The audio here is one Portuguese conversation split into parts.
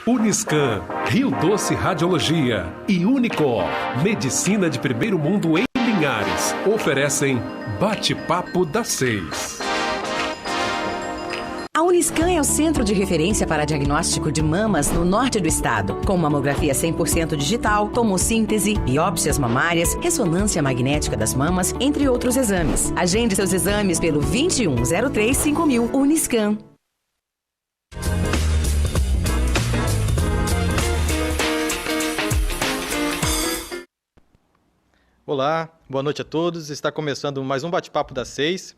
Uniscan, Rio Doce Radiologia e Unicor, Medicina de Primeiro Mundo em Linhares, oferecem Bate-Papo das 6. A Uniscan é o centro de referência para diagnóstico de mamas no norte do estado, com mamografia 100% digital, tomossíntese, biópsias mamárias, ressonância magnética das mamas, entre outros exames. Agende seus exames pelo 2103-5000 Uniscan. Olá, boa noite a todos. Está começando mais um Bate-Papo das 6.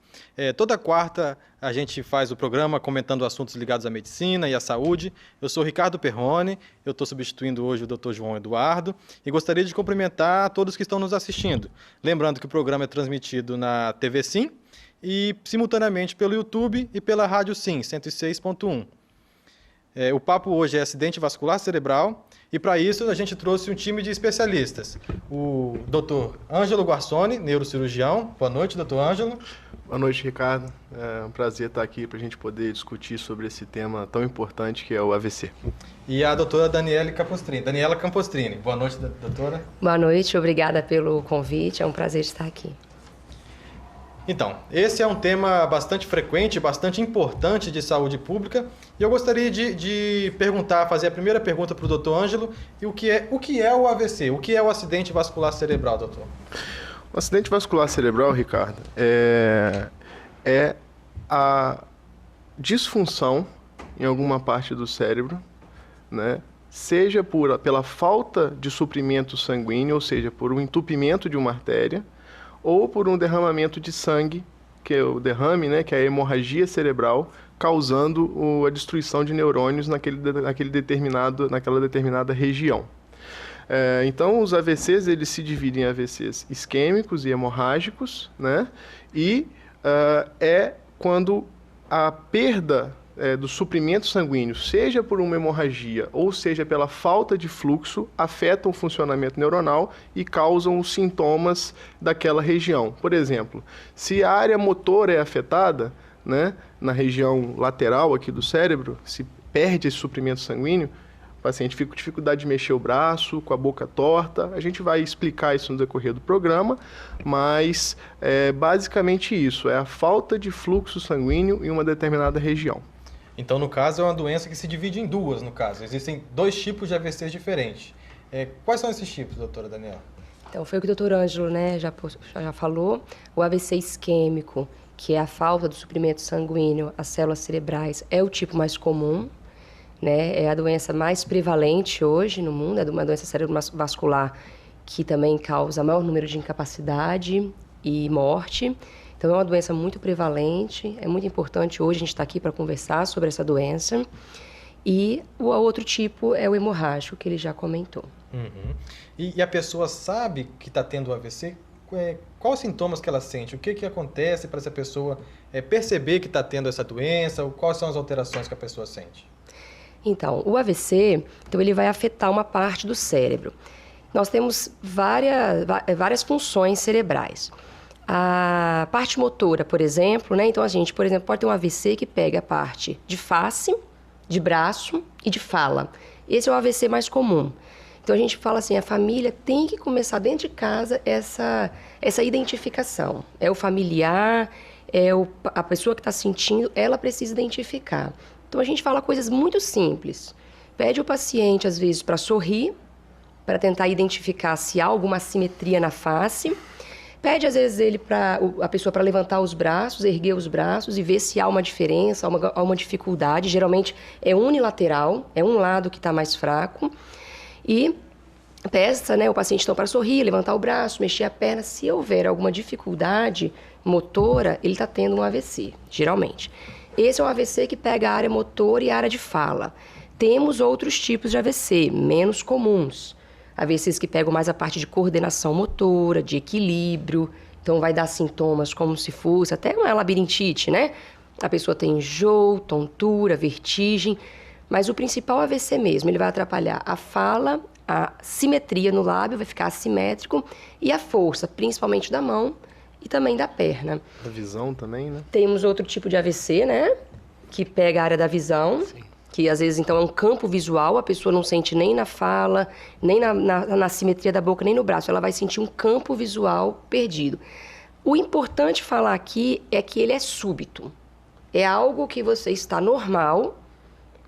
Toda quarta a gente faz o programa comentando assuntos ligados à medicina e à saúde. Eu sou Ricardo Perrone, eu estou substituindo hoje o Dr. João Eduardo e gostaria de cumprimentar a todos que estão nos assistindo. Lembrando que o programa é transmitido na TV Sim e simultaneamente pelo YouTube e pela Rádio Sim, 106.1. O papo hoje é acidente vascular cerebral e para isso a gente trouxe um time de especialistas. O Dr. Ângelo Guarsoni, neurocirurgião. Boa noite, Dr. Ângelo. Boa noite, Ricardo. É um prazer estar aqui para a gente poder discutir sobre esse tema tão importante que é o AVC. E a doutora Daniela Campostrini. Boa noite, doutora. Boa noite, obrigada pelo convite, é um prazer estar aqui. Então, esse é um tema bastante frequente, bastante importante de saúde pública. E eu gostaria de fazer a primeira pergunta para o Dr. Ângelo. E o que é o AVC? O que é o acidente vascular cerebral, doutor? O acidente vascular cerebral, Ricardo, é a disfunção em alguma parte do cérebro, né? Seja pela falta de suprimento sanguíneo, ou seja, por um entupimento de uma artéria, ou por um derramamento de sangue, que é o derrame, né, que é a hemorragia cerebral, causando a destruição de neurônios naquela determinada região. Então, os AVCs eles se dividem em AVCs isquêmicos e hemorrágicos, né, e é quando a perda do suprimento sanguíneo, seja por uma hemorragia ou seja pela falta de fluxo, afetam o funcionamento neuronal e causam os sintomas daquela região. Por exemplo, se a área motora é afetada, né, na região lateral aqui do cérebro, se perde esse suprimento sanguíneo, o paciente fica com dificuldade de mexer o braço, com a boca torta. A gente vai explicar isso no decorrer do programa, mas é basicamente isso, é a falta de fluxo sanguíneo em uma determinada região. Então, no caso, é uma doença que se divide em duas, no caso. Existem dois tipos de AVCs diferentes. Quais são esses tipos, doutora Daniela? Então, foi o que o doutor Ângelo, né, já falou. O AVC isquêmico, que é a falta do suprimento sanguíneo às células cerebrais, é o tipo mais comum, né? É a doença mais prevalente hoje no mundo, é uma doença cerebrovascular que também causa maior número de incapacidade e morte. Então, é uma doença muito prevalente, é muito importante hoje a gente estar aqui para conversar sobre essa doença. E o outro tipo é o hemorrágico, que ele já comentou. Uhum. E a pessoa sabe que está tendo AVC? Quais os sintomas que ela sente? O que acontece para essa pessoa perceber que está tendo essa doença? Quais são as alterações que a pessoa sente? Então, o AVC, ele vai afetar uma parte do cérebro. Nós temos várias funções cerebrais. A parte motora, por exemplo, né? Então a gente, por exemplo, pode ter um AVC que pega a parte de face, de braço e de fala. Esse é o AVC mais comum. Então a gente fala assim, a família tem que começar dentro de casa essa identificação. É o familiar, a pessoa que está sentindo, ela precisa identificar. Então a gente fala coisas muito simples. Pede o paciente, às vezes, para sorrir, para tentar identificar se há alguma assimetria na face. Pede, às vezes, a pessoa para levantar os braços, erguer os braços e ver se há uma diferença, há uma dificuldade. Geralmente é unilateral, é um lado que está mais fraco. E peça, né, o paciente então para sorrir, levantar o braço, mexer a perna. Se houver alguma dificuldade motora, ele está tendo um AVC, geralmente. Esse é um AVC que pega a área motora e a área de fala. Temos outros tipos de AVC, menos comuns. AVCs que pegam mais a parte de coordenação motora, de equilíbrio. Então, vai dar sintomas como se fosse até uma labirintite, né? A pessoa tem enjoo, tontura, vertigem. Mas o principal AVC mesmo, ele vai atrapalhar a fala, a simetria no lábio, vai ficar assimétrico, e a força, principalmente da mão e também da perna. Da visão também, né? Temos outro tipo de AVC, né? Que pega a área da visão. Sim. que às vezes então é um campo visual, a pessoa não sente nem na fala, nem na simetria da boca, nem no braço, ela vai sentir um campo visual perdido. O importante falar aqui é que ele é súbito, é algo que você está normal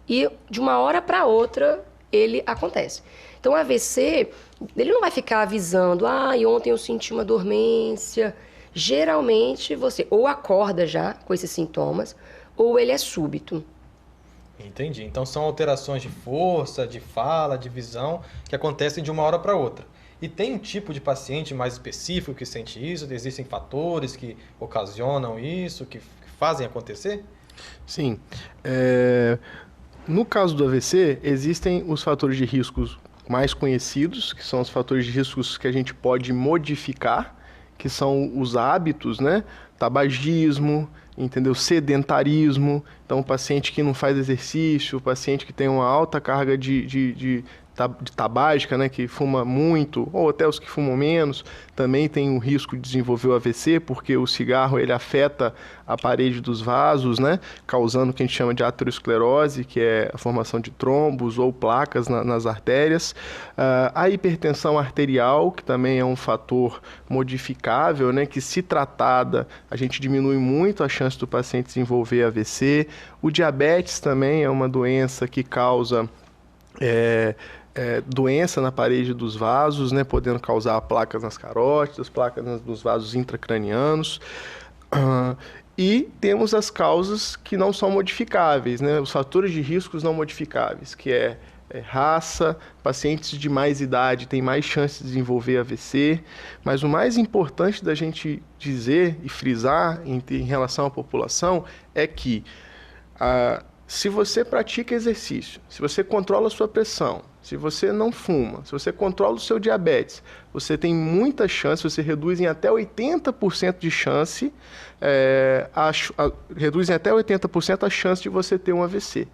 e de uma hora para outra ele acontece. Então o AVC, ele não vai ficar avisando, ontem eu senti uma dormência. Geralmente você ou acorda já com esses sintomas, ou ele é súbito. Entendi. Então são alterações de força, de fala, de visão, que acontecem de uma hora para outra. E tem um tipo de paciente mais específico que sente isso? Existem fatores que ocasionam isso, que fazem acontecer? Sim. No caso do AVC, existem os fatores de riscos mais conhecidos, que são os fatores de riscos que a gente pode modificar, que são os hábitos, né? Tabagismo, entendeu? Sedentarismo. Então, o paciente que não faz exercício, o paciente que tem uma alta carga de tabágica, né? Que fuma muito, ou até os que fumam menos, também tem o risco de desenvolver o AVC, porque o cigarro ele afeta a parede dos vasos, né? Causando o que a gente chama de aterosclerose, que é a formação de trombos ou placas nas artérias. A hipertensão arterial, que também é um fator modificável, né? Que se tratada, a gente diminui muito a chance do paciente desenvolver AVC. O diabetes também é uma doença que causa doença na parede dos vasos, né, podendo causar placas nas carótidas, placas nos vasos intracranianos. E temos as causas que não são modificáveis, né, os fatores de riscos não modificáveis, que é raça, pacientes de mais idade têm mais chance de desenvolver AVC, mas o mais importante da gente dizer e frisar em relação à população é que se você pratica exercício, se você controla a sua pressão, se você não fuma, se você controla o seu diabetes, você tem muita chance, você reduz em até 80% de chance, reduz em até 80% a chance de você ter um AVC.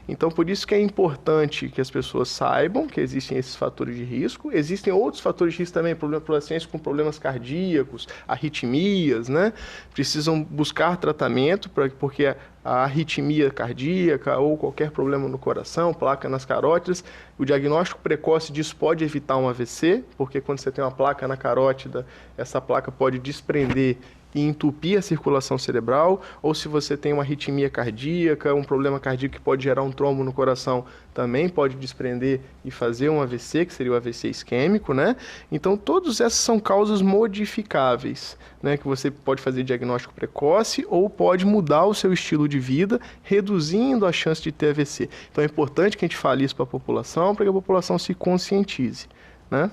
Então, por isso que é importante que as pessoas saibam que existem esses fatores de risco. Existem outros fatores de risco também, pacientes com problemas cardíacos, arritmias, né? Precisam buscar tratamento, porque a arritmia cardíaca ou qualquer problema no coração, placa nas carótidas, o diagnóstico precoce disso pode evitar um AVC, porque quando você tem uma placa na carótida, essa placa pode desprender e entupir a circulação cerebral, ou se você tem uma arritmia cardíaca, um problema cardíaco que pode gerar um trombo no coração, também pode desprender e fazer um AVC, que seria o AVC isquêmico, né? Então, todas essas são causas modificáveis, né? Que você pode fazer diagnóstico precoce ou pode mudar o seu estilo de vida, reduzindo a chance de ter AVC. Então, é importante que a gente fale isso para a população, para que a população se conscientize, né?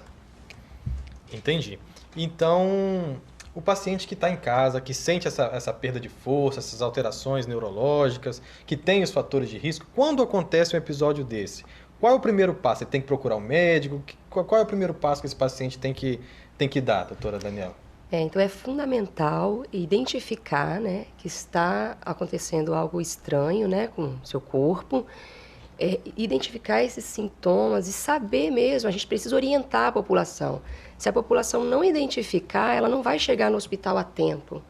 Entendi. Então, o paciente que está em casa, que sente essa perda de força, essas alterações neurológicas, que tem os fatores de risco, quando acontece um episódio desse, qual é o primeiro passo? Ele tem que procurar um médico? Qual é o primeiro passo que esse paciente tem que dar, doutora Daniela? Então é fundamental identificar, né, que está acontecendo algo estranho, né, com o seu corpo, identificar esses sintomas e saber mesmo, a gente precisa orientar a população. Se a população não identificar, ela não vai chegar no hospital a tempo.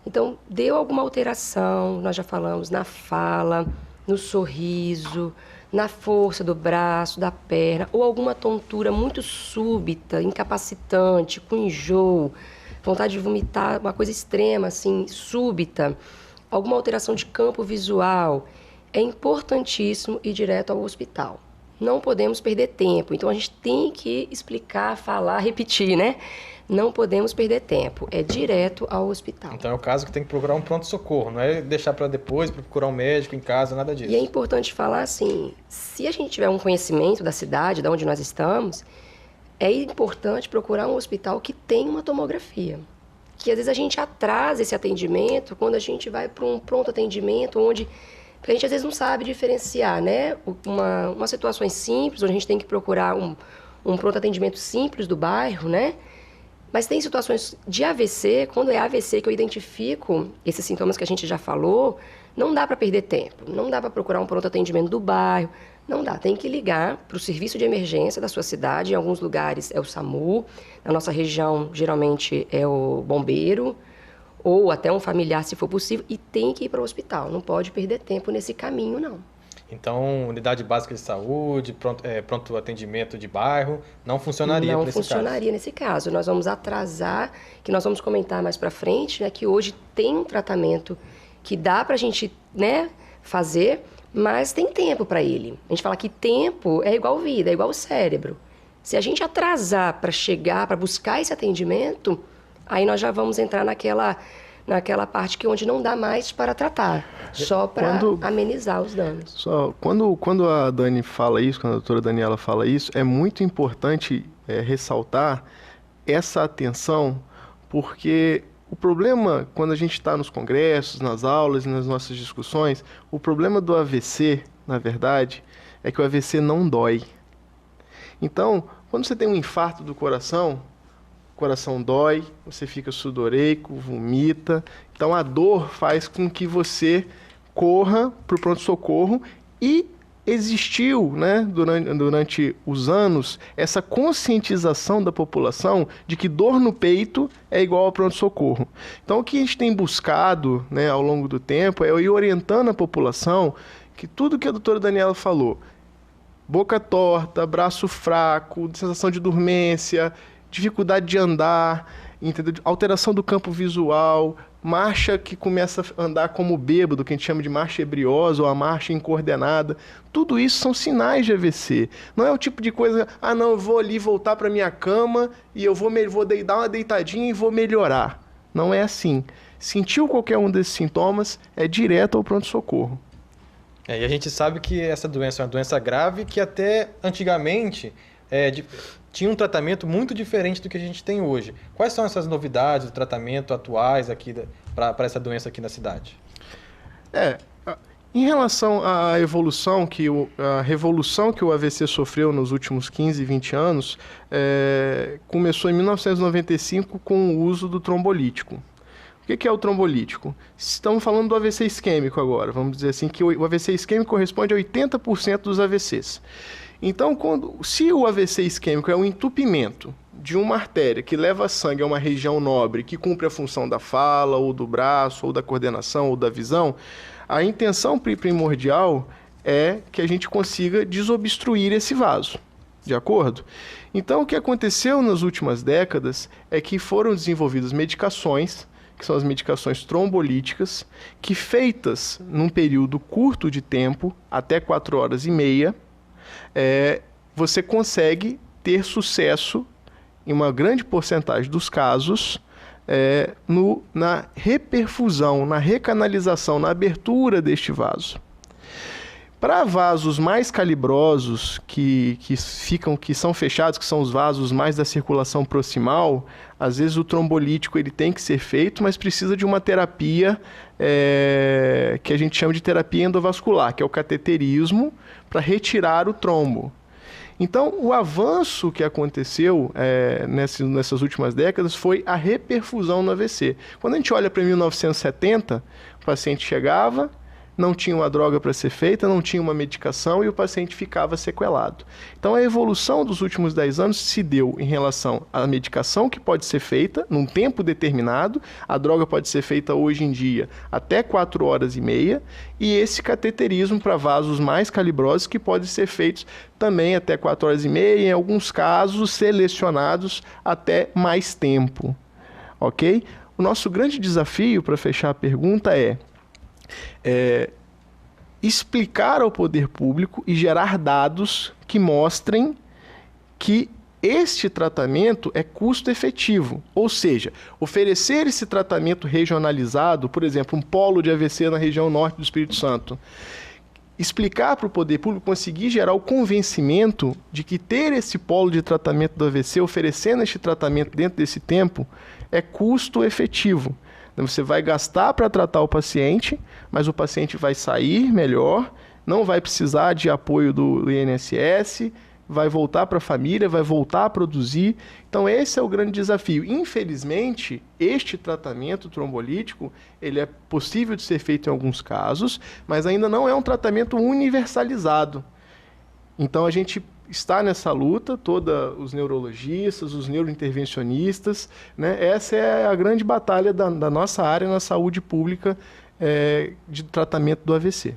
Então, deu alguma alteração, nós já falamos, na fala, no sorriso, na força do braço, da perna, ou alguma tontura muito súbita, incapacitante, com enjoo, vontade de vomitar, uma coisa extrema, assim, súbita, alguma alteração de campo visual, é importantíssimo ir direto ao hospital. Não podemos perder tempo. Então, a gente tem que explicar, falar, repetir, né? Não podemos perder tempo. É direto ao hospital. Então, é o caso que tem que procurar um pronto-socorro. Não é deixar para depois, para procurar um médico em casa, nada disso. E é importante falar assim, se a gente tiver um conhecimento da cidade, de onde nós estamos, é importante procurar um hospital que tem uma tomografia. Que, às vezes, a gente atrasa esse atendimento quando a gente vai para um pronto atendimento, onde a gente às vezes não sabe diferenciar, né? Umas situações simples, onde a gente tem que procurar um pronto atendimento simples do bairro, né? Mas tem situações de AVC, quando é AVC que eu identifico esses sintomas que a gente já falou, não dá para perder tempo, não dá para procurar um pronto atendimento do bairro, não dá, tem que ligar para o serviço de emergência da sua cidade, em alguns lugares é o SAMU, na nossa região geralmente é o bombeiro, ou até um familiar, se for possível, e tem que ir para o hospital. Não pode perder tempo nesse caminho, não. Então, unidade básica de saúde, pronto atendimento de bairro, não funcionaria Não nesse caso. funcionaria nesse caso. Nós vamos atrasar, que nós vamos comentar mais para frente, né, que hoje tem um tratamento que dá para a gente, né, fazer, mas tem tempo para ele. A gente fala que tempo é igual vida, é igual o cérebro. Se a gente atrasar para chegar, para buscar esse atendimento, aí nós já vamos entrar naquela parte que onde não dá mais para tratar, só para amenizar os danos. Quando a Dani fala isso, quando a doutora Daniela fala isso, é muito importante ressaltar essa atenção, porque o problema, quando a gente está nos congressos, nas aulas e nas nossas discussões, o problema do AVC, na verdade, é que o AVC não dói. Então, quando você tem um infarto do coração, o coração dói, você fica sudoreico, vomita. Então, a dor faz com que você corra para o pronto-socorro e existiu, né, durante os anos, essa conscientização da população de que dor no peito é igual ao pronto-socorro. Então, o que a gente tem buscado, né, ao longo do tempo é ir orientando a população que tudo que a doutora Daniela falou, boca torta, braço fraco, sensação de dormência, dificuldade de andar, entendeu? Alteração do campo visual, marcha que começa a andar como bêbado, que a gente chama de marcha ebriosa ou a marcha incoordenada, tudo isso são sinais de AVC. Não é o tipo de coisa, não, eu vou ali voltar para minha cama e eu vou dar uma deitadinha e vou melhorar. Não é assim. Sentiu qualquer um desses sintomas, é direto ao pronto-socorro. E a gente sabe que essa doença é uma doença grave que até antigamente tinha um tratamento muito diferente do que a gente tem hoje. Quais são essas novidades do tratamento atuais aqui para essa doença aqui na cidade? Em relação à evolução, a revolução que o AVC sofreu nos últimos 15, 20 anos, começou em 1995 com o uso do trombolítico. O que é o trombolítico? Estamos falando do AVC isquêmico agora. Vamos dizer assim que o AVC isquêmico corresponde a 80% dos AVCs. Então, se o AVC isquêmico é um entupimento de uma artéria que leva sangue a uma região nobre que cumpre a função da fala, ou do braço, ou da coordenação, ou da visão, a intenção primordial é que a gente consiga desobstruir esse vaso. De acordo? Então, o que aconteceu nas últimas décadas é que foram desenvolvidas medicações, que são as medicações trombolíticas, que feitas num período curto de tempo, até 4 horas e meia, você consegue ter sucesso em uma grande porcentagem dos casos na reperfusão, na recanalização, na abertura deste vaso. Para vasos mais calibrosos, que são fechados, que são os vasos mais da circulação proximal, às vezes o trombolítico ele tem que ser feito, mas precisa de uma terapia que a gente chama de terapia endovascular, que é o cateterismo, para retirar o trombo. Então, o avanço que aconteceu nessas últimas décadas foi a reperfusão no AVC. Quando a gente olha para 1970, o paciente chegava, não tinha uma droga para ser feita, não tinha uma medicação e o paciente ficava sequelado. Então, a evolução dos últimos 10 anos se deu em relação à medicação que pode ser feita num tempo determinado, a droga pode ser feita hoje em dia até 4 horas e meia, e esse cateterismo para vasos mais calibrosos que pode ser feito também até 4 horas e meia, em alguns casos selecionados até mais tempo. Ok? O nosso grande desafio, para fechar a pergunta, é explicar ao poder público e gerar dados que mostrem que este tratamento é custo efetivo, ou seja, oferecer esse tratamento regionalizado, por exemplo, um polo de AVC na região norte do Espírito Santo, explicar para o poder público, conseguir gerar o convencimento de que ter esse polo de tratamento do AVC, oferecendo este tratamento dentro desse tempo, é custo efetivo. Você vai gastar para tratar o paciente, mas o paciente vai sair melhor, não vai precisar de apoio do INSS, vai voltar para a família, vai voltar a produzir. Então esse é o grande desafio. Infelizmente, este tratamento trombolítico, ele é possível de ser feito em alguns casos, mas ainda não é um tratamento universalizado. Então a gente está nessa luta, todos os neurologistas, os neurointervencionistas, né? Essa é a grande batalha da nossa área na saúde pública de tratamento do AVC.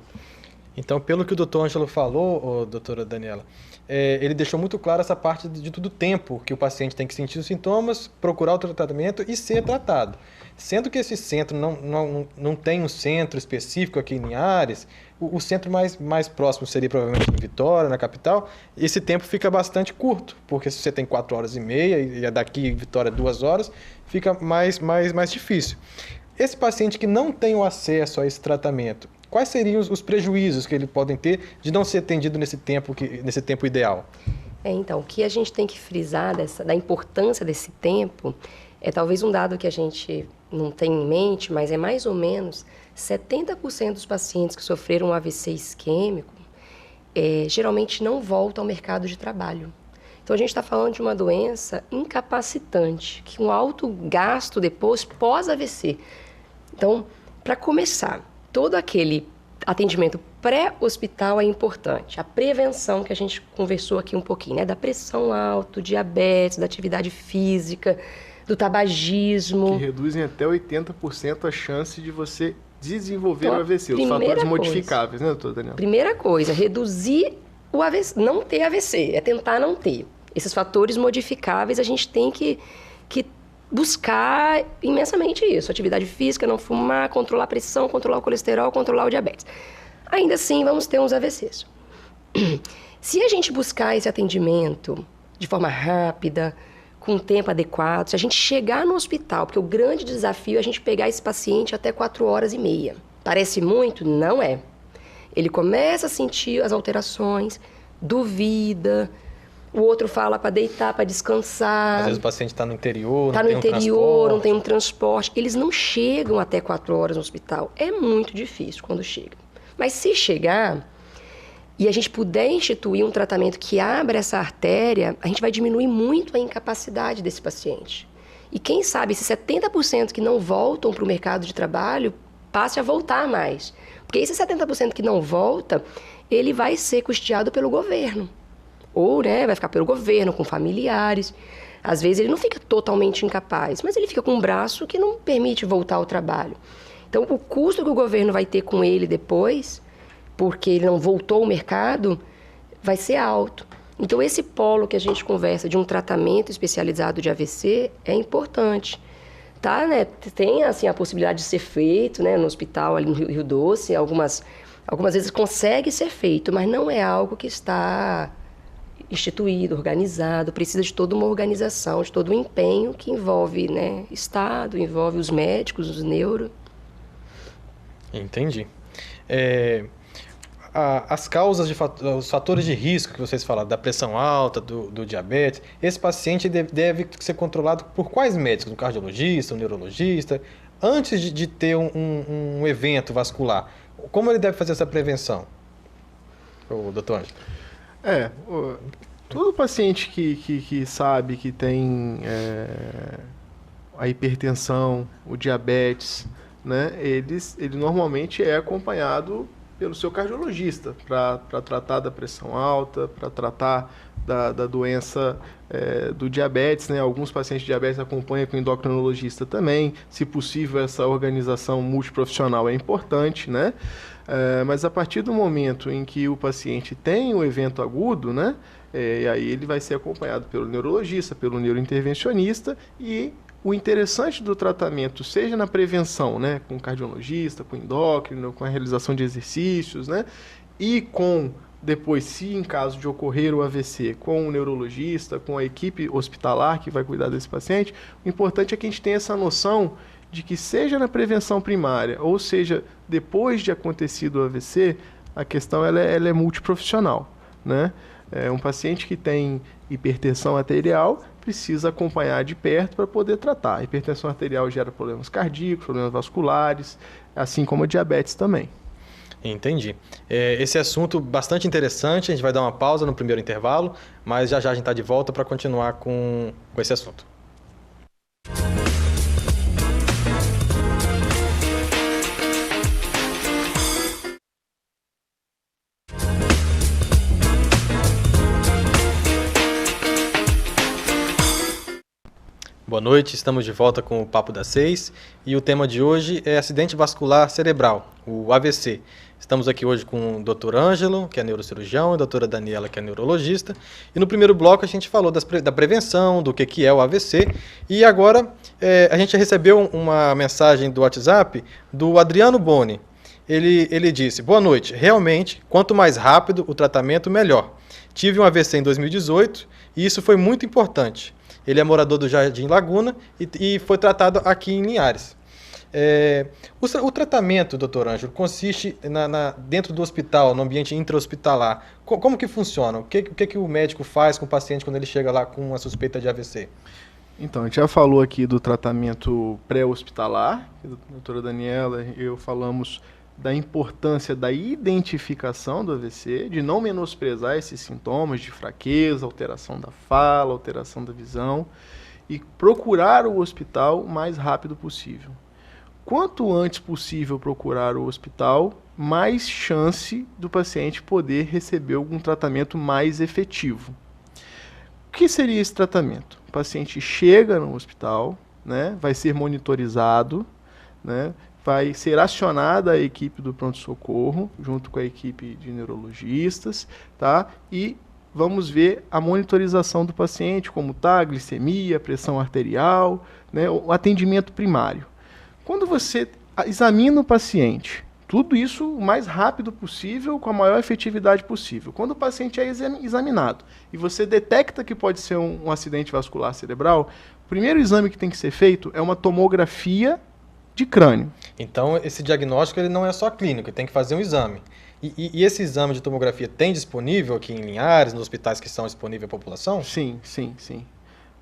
Então, pelo que o doutor Ângelo falou, doutora Daniela, ele deixou muito claro essa parte de todo o tempo que o paciente tem que sentir os sintomas, procurar o tratamento e ser tratado. Sendo que esse centro não tem um centro específico aqui em Linhares, o centro mais próximo seria provavelmente em Vitória, na capital, esse tempo fica bastante curto, porque se você tem 4h30 e daqui em Vitória 2 horas, fica mais difícil. Esse paciente que não tem o acesso a esse tratamento, quais seriam os prejuízos que ele pode ter de não ser atendido nesse tempo ideal? Então, o que a gente tem que frisar da importância desse tempo é talvez um dado que a gente não tem em mente, mas é mais ou menos 70% dos pacientes que sofreram um AVC isquêmico geralmente não voltam ao mercado de trabalho. Então, a gente está falando de uma doença incapacitante, que um alto gasto depois pós-AVC. Então, para começar, todo aquele atendimento pré-hospital é importante. A prevenção que a gente conversou aqui um pouquinho, né? Da pressão alta, do diabetes, da atividade física, do tabagismo. Que reduzem até 80% a chance de você desenvolver o AVC, os fatores modificáveis, né, doutora Daniela? Primeira coisa, reduzir o AVC, não ter AVC, é tentar não ter. Esses fatores modificáveis a gente tem que buscar imensamente isso. Atividade física, não fumar, controlar a pressão, controlar o colesterol, controlar o diabetes. Ainda assim, vamos ter uns AVCs. Se a gente buscar esse atendimento de forma rápida, com um tempo adequado, se a gente chegar no hospital, porque o grande desafio é a gente pegar esse paciente até 4h30. Parece muito? Não é. Ele começa a sentir as alterações, duvida, o outro fala para deitar, para descansar. Às vezes o paciente está no interior, não tem um transporte. Eles não chegam até 4 horas no hospital. É muito difícil quando chega. Mas se chegar e a gente puder instituir um tratamento que abra essa artéria, a gente vai diminuir muito a incapacidade desse paciente. E quem sabe esses 70% que não voltam para o mercado de trabalho passe a voltar mais. Porque esse 70% que não volta, ele vai ser custeado pelo governo. Ou, vai ficar pelo governo, com familiares. Às vezes ele não fica totalmente incapaz, mas ele fica com um braço que não permite voltar ao trabalho. Então, o custo que o governo vai ter com ele depois, porque ele não voltou ao mercado, vai ser alto. Então, esse polo que a gente conversa de um tratamento especializado de AVC é importante. Tá, tem assim, a possibilidade de ser feito no hospital ali no Rio Doce, algumas vezes consegue ser feito, mas não é algo que está instituído, organizado, precisa de toda uma organização, de todo um empenho que envolve Estado, envolve os médicos, os neuro. Entendi. As causas, os fatores de risco que vocês falaram, da pressão alta, do diabetes, esse paciente deve ser controlado por quais médicos? Um cardiologista, um neurologista? Antes de ter um evento vascular, como ele deve fazer essa prevenção? O doutor Ângelo. Todo paciente que sabe que tem a hipertensão, o diabetes, ele normalmente é acompanhado pelo seu cardiologista para tratar da pressão alta, para tratar da doença do diabetes, Alguns pacientes de diabetes acompanham com o endocrinologista também. Se possível, essa organização multiprofissional é importante, mas a partir do momento em que o paciente tem o evento agudo, e aí ele vai ser acompanhado pelo neurologista, pelo neurointervencionista, e o interessante do tratamento, seja na prevenção, com o cardiologista, com o endócrino, com a realização de exercícios, e com, depois, se em caso de ocorrer o AVC, com o neurologista, com a equipe hospitalar que vai cuidar desse paciente, o importante é que a gente tenha essa noção de que, seja na prevenção primária, ou seja, depois de acontecido o AVC, a questão ela é multiprofissional, Um paciente que tem hipertensão arterial precisa acompanhar de perto para poder tratar. A hipertensão arterial gera problemas cardíacos, problemas vasculares, assim como a diabetes também. Entendi. Esse assunto bastante interessante, a gente vai dar uma pausa no primeiro intervalo, mas já a gente está de volta para continuar com esse assunto. Boa noite, estamos de volta com o Papo das 6 e o tema de hoje é acidente vascular cerebral, o AVC. Estamos aqui hoje com o Dr. Ângelo, que é neurocirurgião, e a doutora Daniela, que é neurologista. E no primeiro bloco a gente falou da prevenção, do que é o AVC. E agora a gente recebeu uma mensagem do WhatsApp do Adriano Boni. Ele disse: boa noite, realmente, quanto mais rápido o tratamento, melhor. Tive um AVC em 2018 e isso foi muito importante. Ele é morador do Jardim Laguna e foi tratado aqui em Linhares. O tratamento, doutor Ângelo, consiste dentro do hospital, no ambiente intra-hospitalar. Como que funciona? O que o médico faz com o paciente quando ele chega lá com uma suspeita de AVC? Então, a gente já falou aqui do tratamento pré-hospitalar, a doutora Daniela e eu falamos da importância da identificação do AVC, de não menosprezar esses sintomas de fraqueza, alteração da fala, alteração da visão, e procurar o hospital o mais rápido possível. Quanto antes possível procurar o hospital, mais chance do paciente poder receber algum tratamento mais efetivo. O que seria esse tratamento? O paciente chega no hospital, né, vai ser monitorizado, né, vai ser acionada a equipe do pronto-socorro, junto com a equipe de neurologistas, tá? E vamos ver a monitorização do paciente, como está a glicemia, a pressão arterial, né, o atendimento primário. Quando você examina o paciente, tudo isso o mais rápido possível, com a maior efetividade possível. Quando o paciente é examinado e você detecta que pode ser um acidente vascular cerebral, o primeiro exame que tem que ser feito é uma tomografia de crânio. Então, esse diagnóstico ele não é só clínico, ele tem que fazer um exame. E esse exame de tomografia tem disponível aqui em Linhares, nos hospitais que são disponíveis à população? Sim.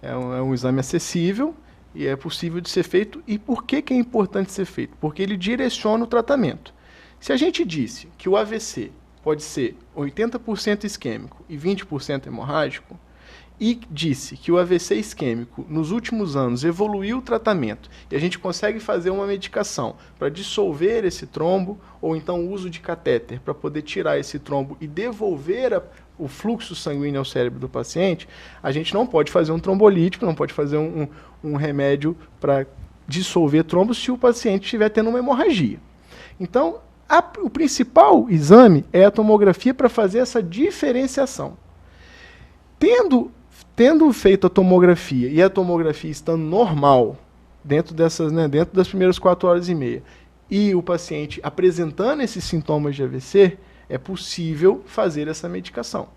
É um exame acessível e é possível de ser feito. E por que é importante ser feito? Porque ele direciona o tratamento. Se a gente disse que o AVC pode ser 80% isquêmico e 20% hemorrágico, e disse que o AVC isquêmico, nos últimos anos, evoluiu o tratamento e a gente consegue fazer uma medicação para dissolver esse trombo, ou então o uso de catéter para poder tirar esse trombo e devolver o fluxo sanguíneo ao cérebro do paciente, a gente não pode fazer um trombolítico, não pode fazer um remédio para dissolver trombos se o paciente estiver tendo uma hemorragia. Então, o principal exame é a tomografia para fazer essa diferenciação. Tendo feito a tomografia e a tomografia estando normal, dentro das primeiras 4 horas e meia, e o paciente apresentando esses sintomas de AVC, é possível fazer essa medicação,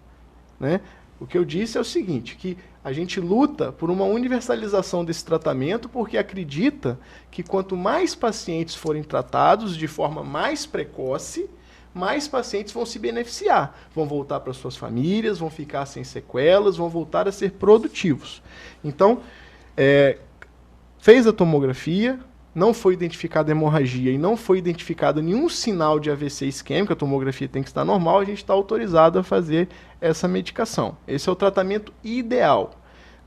né? O que eu disse é o seguinte, que a gente luta por uma universalização desse tratamento porque acredita que quanto mais pacientes forem tratados de forma mais precoce, mais pacientes vão se beneficiar, vão voltar para suas famílias, vão ficar sem sequelas, vão voltar a ser produtivos. Então, fez a tomografia, não foi identificada hemorragia e não foi identificado nenhum sinal de AVC isquêmico, a tomografia tem que estar normal, a gente está autorizado a fazer essa medicação. Esse é o tratamento ideal,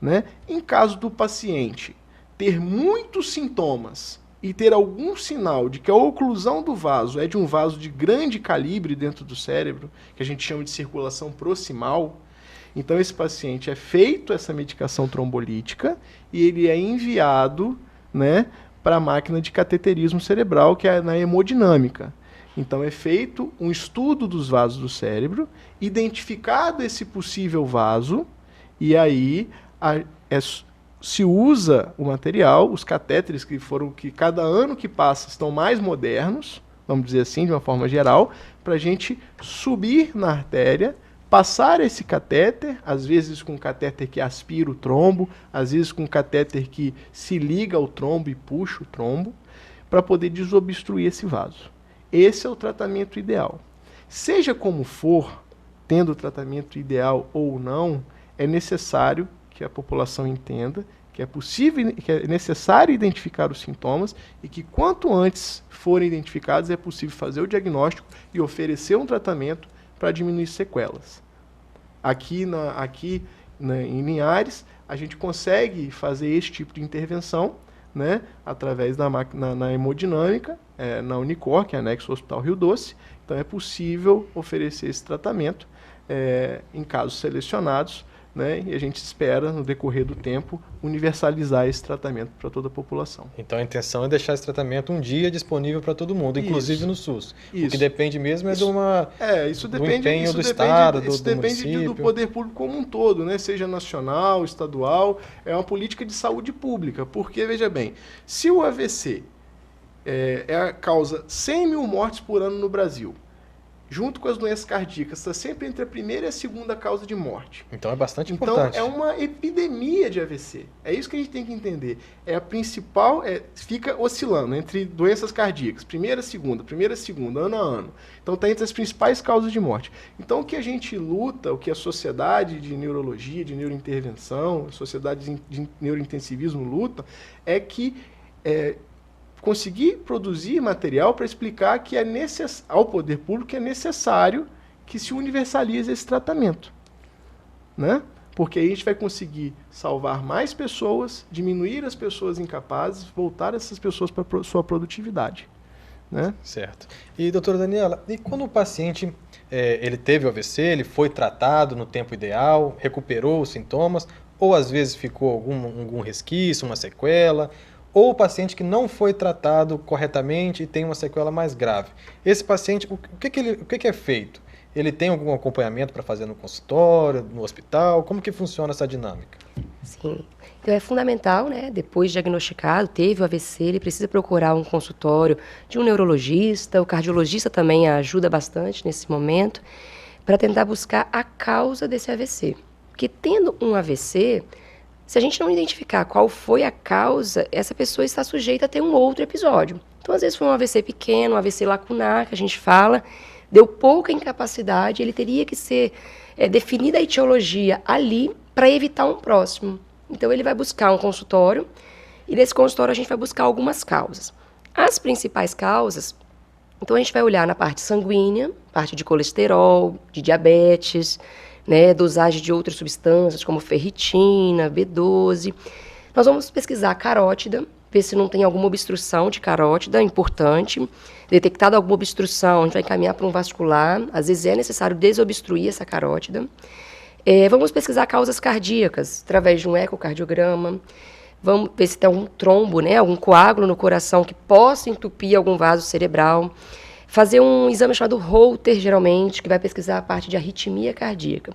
né? Em caso do paciente ter muitos sintomas e ter algum sinal de que a oclusão do vaso é de um vaso de grande calibre dentro do cérebro, que a gente chama de circulação proximal, então esse paciente é feito essa medicação trombolítica e ele é enviado, né, para a máquina de cateterismo cerebral, que é na hemodinâmica. Então é feito um estudo dos vasos do cérebro, identificado esse possível vaso, e aí se usa o material, os catéteres que cada ano que passa estão mais modernos, vamos dizer assim, de uma forma geral, para a gente subir na artéria, passar esse catéter, às vezes com um catéter que aspira o trombo, às vezes com um catéter que se liga ao trombo e puxa o trombo, para poder desobstruir esse vaso. Esse é o tratamento ideal. Seja como for, tendo o tratamento ideal ou não, é necessário que a população entenda que é possível, que é necessário identificar os sintomas e que quanto antes forem identificados é possível fazer o diagnóstico e oferecer um tratamento para diminuir sequelas. Aqui em Linhares, a gente consegue fazer esse tipo de intervenção, né, através da máquina na hemodinâmica, na Unicor, que é anexo ao Hospital Rio Doce. Então é possível oferecer esse tratamento em casos selecionados, né? E a gente espera, no decorrer do tempo, universalizar esse tratamento para toda a população. Então a intenção é deixar esse tratamento um dia disponível para todo mundo, inclusive no SUS. O que depende mesmo é do empenho do Estado, isso do depende município. do poder público como um todo, né? Seja nacional, estadual, é uma política de saúde pública. Porque, veja bem, se o AVC causa 100 mil mortes por ano no Brasil, junto com as doenças cardíacas, está sempre entre a primeira e a segunda causa de morte. Então é bastante importante. Então é uma epidemia de AVC. É isso que a gente tem que entender. É a principal, fica oscilando entre doenças cardíacas, primeira, segunda, ano a ano. Então está entre as principais causas de morte. Então o que a gente luta, o que a sociedade de neurologia, de neurointervenção, a sociedade de neurointensivismo luta, é que conseguir produzir material para explicar que ao poder público que é necessário que se universalize esse tratamento, né? Porque aí a gente vai conseguir salvar mais pessoas, diminuir as pessoas incapazes, voltar essas pessoas para a sua produtividade, né? Certo. E, doutora Daniela, e quando o paciente ele teve o AVC, ele foi tratado no tempo ideal, recuperou os sintomas, ou às vezes ficou algum resquício, uma sequela, ou o paciente que não foi tratado corretamente e tem uma sequela mais grave. Esse paciente, o que é feito? Ele tem algum acompanhamento para fazer no consultório, no hospital? Como que funciona essa dinâmica? Sim. Então é fundamental, né? Depois de diagnosticado, teve o AVC, ele precisa procurar um consultório de um neurologista, o cardiologista também ajuda bastante nesse momento, para tentar buscar a causa desse AVC. Porque tendo um AVC, se a gente não identificar qual foi a causa, essa pessoa está sujeita a ter um outro episódio. Então, às vezes foi um AVC pequeno, um AVC lacunar, que a gente fala, deu pouca incapacidade, ele teria que ser definida a etiologia ali para evitar um próximo. Então, ele vai buscar um consultório e nesse consultório a gente vai buscar algumas causas. As principais causas, então a gente vai olhar na parte sanguínea, parte de colesterol, de diabetes, né, dosagem de outras substâncias como ferritina, B12. Nós vamos pesquisar a carótida, ver se não tem alguma obstrução de carótida, importante. Detectada alguma obstrução, a gente vai encaminhar para um vascular. Às vezes é necessário desobstruir essa carótida. Vamos pesquisar causas cardíacas, através de um ecocardiograma. Vamos ver se tem algum trombo, né, algum coágulo no coração que possa entupir algum vaso cerebral. Fazer um exame chamado Holter, geralmente, que vai pesquisar a parte de arritmia cardíaca.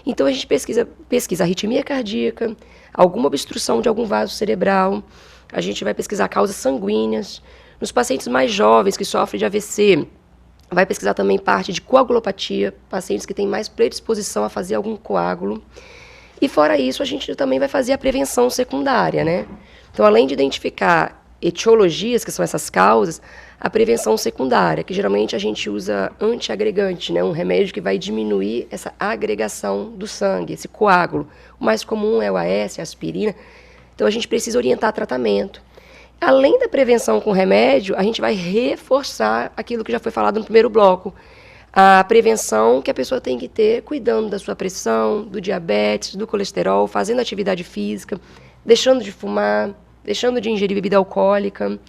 Então, a gente pesquisa arritmia cardíaca, alguma obstrução de algum vaso cerebral, a gente vai pesquisar causas sanguíneas. Nos pacientes mais jovens que sofrem de AVC, vai pesquisar também parte de coagulopatia, pacientes que têm mais predisposição a fazer algum coágulo. E, fora isso, a gente também vai fazer a prevenção secundária, né? Então, além de identificar etiologias, que são essas causas, a prevenção secundária, que geralmente a gente usa antiagregante, né? Um remédio que vai diminuir essa agregação do sangue, esse coágulo. O mais comum é o AS, a aspirina. Então, a gente precisa orientar tratamento. Além da prevenção com remédio, a gente vai reforçar aquilo que já foi falado no primeiro bloco. A prevenção que a pessoa tem que ter, cuidando da sua pressão, do diabetes, do colesterol, fazendo atividade física, deixando de fumar, deixando de ingerir bebida alcoólica.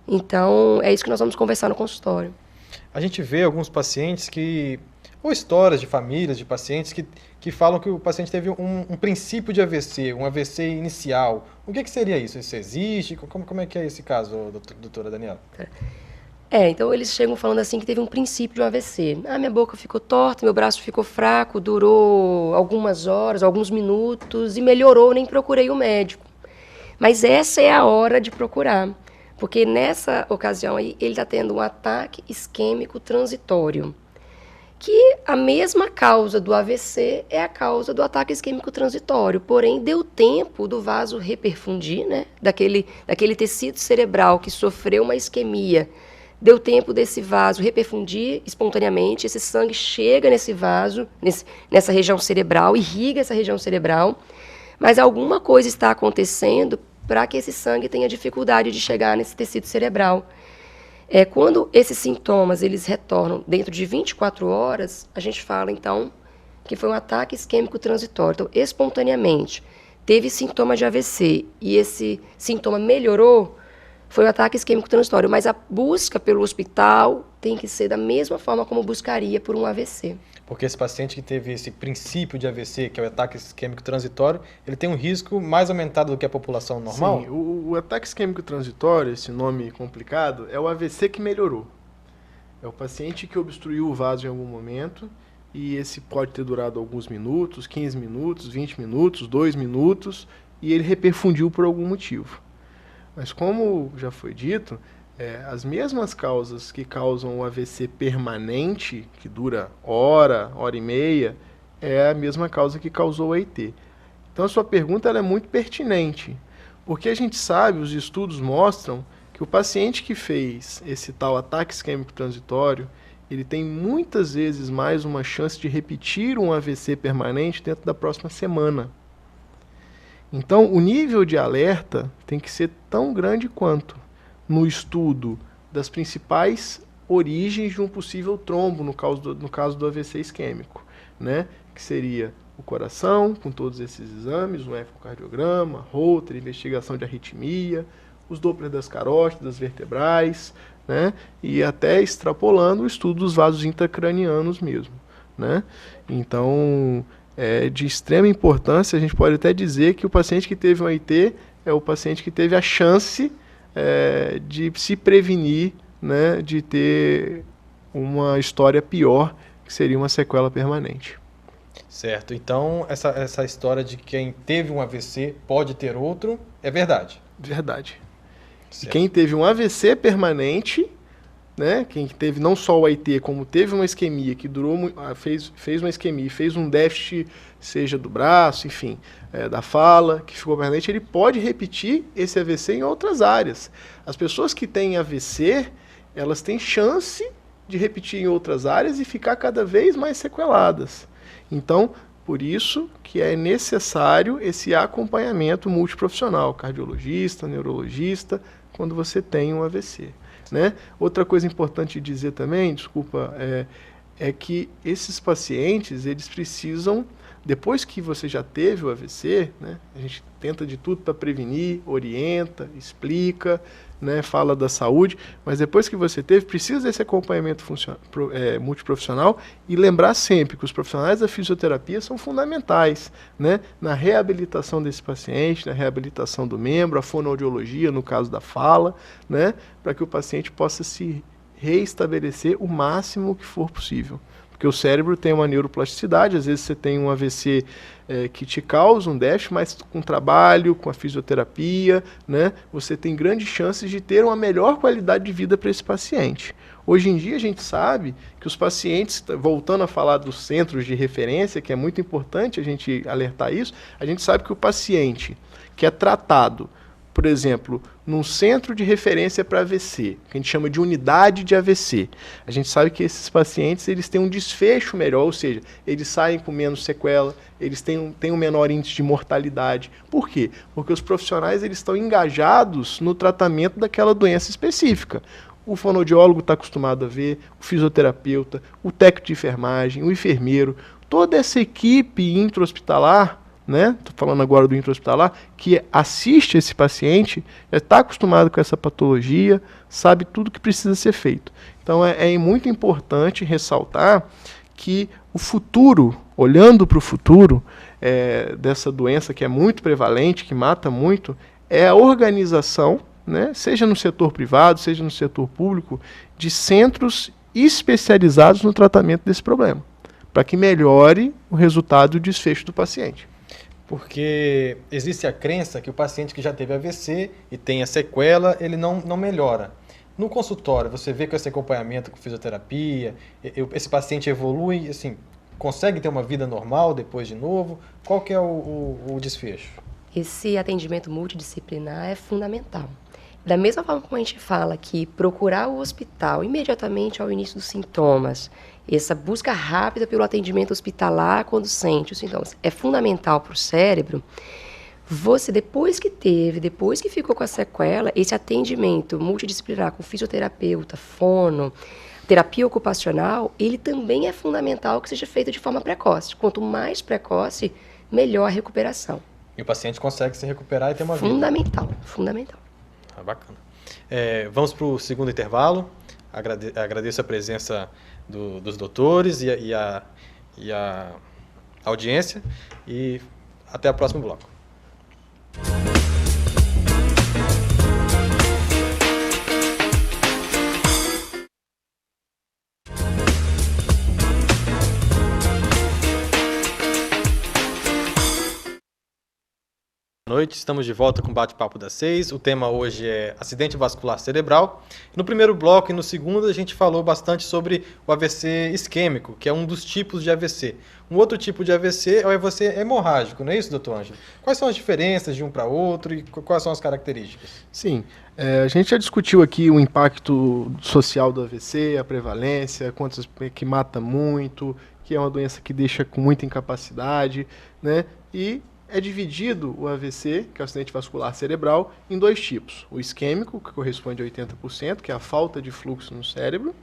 Então, é isso que nós vamos conversar no consultório. A gente vê alguns pacientes ou histórias de famílias, de pacientes que falam que o paciente teve um princípio de AVC, um AVC inicial. O que seria isso? Isso existe? Como é que é esse caso, doutora Daniela? Então eles chegam falando assim que teve um princípio de um AVC. Minha boca ficou torta, meu braço ficou fraco, durou algumas horas, alguns minutos e melhorou, nem procurei o médico. Mas essa é a hora de procurar, porque nessa ocasião aí ele está tendo um ataque isquêmico transitório, que a mesma causa do AVC é a causa do ataque isquêmico transitório, porém deu tempo do vaso reperfundir, né, daquele tecido cerebral que sofreu uma isquemia, deu tempo desse vaso reperfundir espontaneamente, esse sangue chega nesse vaso, nessa região cerebral, irriga essa região cerebral, mas alguma coisa está acontecendo para que esse sangue tenha dificuldade de chegar nesse tecido cerebral. Quando esses sintomas eles retornam dentro de 24 horas, a gente fala, então, que foi um ataque isquêmico transitório. Então, espontaneamente, teve sintoma de AVC e esse sintoma melhorou, foi o ataque isquêmico transitório, mas a busca pelo hospital tem que ser da mesma forma como buscaria por um AVC. Porque esse paciente que teve esse princípio de AVC, que é o ataque isquêmico transitório, ele tem um risco mais aumentado do que a população normal? Sim, o ataque isquêmico transitório, esse nome complicado, é o AVC que melhorou. É o paciente que obstruiu o vaso em algum momento, e esse pode ter durado alguns minutos, 15 minutos, 20 minutos, 2 minutos, e ele reperfundiu por algum motivo. Mas como já foi dito, as mesmas causas que causam o AVC permanente, que dura hora, hora e meia, é a mesma causa que causou o AIT. Então a sua pergunta ela é muito pertinente, porque a gente sabe, os estudos mostram que o paciente que fez esse tal ataque isquêmico transitório, ele tem muitas vezes mais uma chance de repetir um AVC permanente dentro da próxima semana. Então, o nível de alerta tem que ser tão grande quanto no estudo das principais origens de um possível trombo, no caso do AVC isquêmico, né? Que seria o coração, com todos esses exames, um ecocardiograma, Holter, investigação de arritmia, os Doppler das carótidas vertebrais, né? E até extrapolando o estudo dos vasos intracranianos mesmo, né? Então, é de extrema importância, a gente pode até dizer que o paciente que teve um AIT é o paciente que teve a chance de se prevenir, né, de ter uma história pior, que seria uma sequela permanente. Certo, então essa história de quem teve um AVC pode ter outro, é verdade? Verdade. Certo. E quem teve um AVC permanente, né, quem teve não só o AIT, como teve uma isquemia que durou, fez uma isquemia e fez um déficit, seja do braço, enfim, da fala, que ficou permanente, ele pode repetir esse AVC em outras áreas. As pessoas que têm AVC, elas têm chance de repetir em outras áreas e ficar cada vez mais sequeladas. Então, por isso que é necessário esse acompanhamento multiprofissional, cardiologista, neurologista, quando você tem um AVC. Né? Outra coisa importante de dizer também, desculpa, é que esses pacientes, eles precisam, depois que você já teve o AVC, né, a gente tenta de tudo para prevenir, orienta, explica, né, fala da saúde, mas depois que você teve, precisa desse acompanhamento multiprofissional e lembrar sempre que os profissionais da fisioterapia são fundamentais, né, na reabilitação desse paciente, na reabilitação do membro, a fonoaudiologia, no caso da fala, né, para que o paciente possa se reestabelecer o máximo que for possível. Porque o cérebro tem uma neuroplasticidade, às vezes você tem um AVC que te causa um déficit, mas com trabalho, com a fisioterapia, né, você tem grandes chances de ter uma melhor qualidade de vida para esse paciente. Hoje em dia a gente sabe que os pacientes, voltando a falar dos centros de referência, que é muito importante a gente alertar isso, a gente sabe que o paciente que é tratado, por exemplo, num centro de referência para AVC, que a gente chama de unidade de AVC. A gente sabe que esses pacientes eles têm um desfecho melhor, ou seja, eles saem com menos sequela, eles têm um menor índice de mortalidade. Por quê? Porque os profissionais eles estão engajados no tratamento daquela doença específica. O fonoaudiólogo está acostumado a ver, o fisioterapeuta, o técnico de enfermagem, o enfermeiro, toda essa equipe intra-hospitalar, né? Estou falando agora do intra-hospitalar, que assiste esse paciente, já está acostumado com essa patologia, sabe tudo o que precisa ser feito. Então é muito importante ressaltar que o futuro, olhando para o futuro dessa doença que é muito prevalente, que mata muito, é a organização, né? Seja no setor privado, seja no setor público, de centros especializados no tratamento desse problema, para que melhore o resultado e o desfecho do paciente. Porque existe a crença que o paciente que já teve AVC e tem a sequela, ele não melhora. No consultório, você vê com esse acompanhamento com fisioterapia, esse paciente evolui, assim, consegue ter uma vida normal depois de novo? Qual que é o desfecho? Esse atendimento multidisciplinar é fundamental. Da mesma forma como a gente fala que procurar o hospital imediatamente ao início dos sintomas, essa busca rápida pelo atendimento hospitalar quando sente os sintomas, é fundamental para o cérebro. Você, depois que ficou com a sequela, esse atendimento multidisciplinar com fisioterapeuta, fono, terapia ocupacional, ele também é fundamental que seja feito de forma precoce. Quanto mais precoce, melhor a recuperação. E o paciente consegue se recuperar e ter uma vida. Fundamental. Ah, bacana. Vamos para o segundo intervalo. Agradeço a presença dos doutores e a audiência. E até o próximo bloco. Boa noite, estamos de volta com o Bate-Papo das 6. O tema hoje é acidente vascular cerebral. No primeiro bloco e no segundo a gente falou bastante sobre o AVC isquêmico, que é um dos tipos de AVC. Um outro tipo de AVC é o AVC hemorrágico, não é isso, doutor Ângelo? Quais são as diferenças de um para outro e quais são as características? Sim, a gente já discutiu aqui o impacto social do AVC, a prevalência, quantos que mata muito, que é uma doença que deixa com muita incapacidade, né? E é dividido o AVC, que é o acidente vascular cerebral, em dois tipos. O isquêmico, que corresponde a 80%, que é a falta de fluxo no cérebro,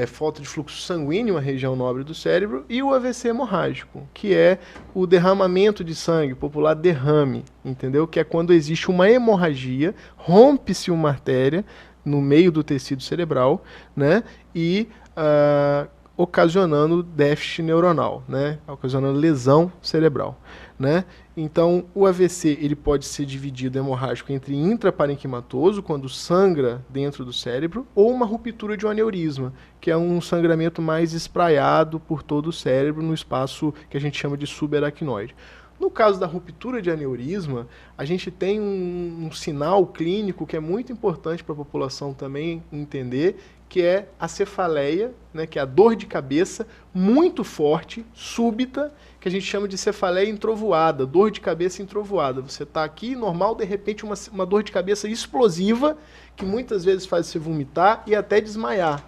falta de fluxo sanguíneo na região nobre do cérebro, e o AVC hemorrágico, que é o derramamento de sangue, popular derrame, entendeu? Que é quando existe uma hemorragia, rompe-se uma artéria no meio do tecido cerebral, né? E ocasionando déficit neuronal, né? Ocasionando lesão cerebral, né? Então, o AVC ele pode ser dividido hemorrágico entre intraparenquimatoso, quando sangra dentro do cérebro, ou uma ruptura de um aneurisma, que é um sangramento mais espraiado por todo o cérebro no espaço que a gente chama de subaracnoide. No caso da ruptura de aneurisma, a gente tem um sinal clínico que é muito importante para a população também entender, que é a cefaleia, né, que é a dor de cabeça muito forte, súbita, que a gente chama de cefaleia entrovoada, dor de cabeça entrovoada. Você está aqui, normal, de repente uma dor de cabeça explosiva, que muitas vezes faz você vomitar e até desmaiar.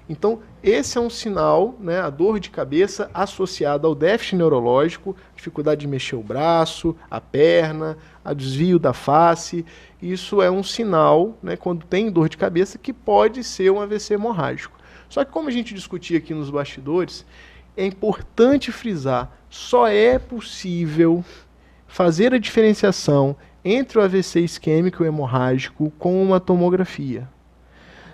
Então, esse é um sinal, né, a dor de cabeça associada ao déficit neurológico, dificuldade de mexer o braço, a perna, a desvio da face. Isso é um sinal, né, quando tem dor de cabeça, que pode ser um AVC hemorrágico. Só que como a gente discutia aqui nos bastidores, é importante frisar, só é possível fazer a diferenciação entre o AVC isquêmico e o hemorrágico com uma tomografia.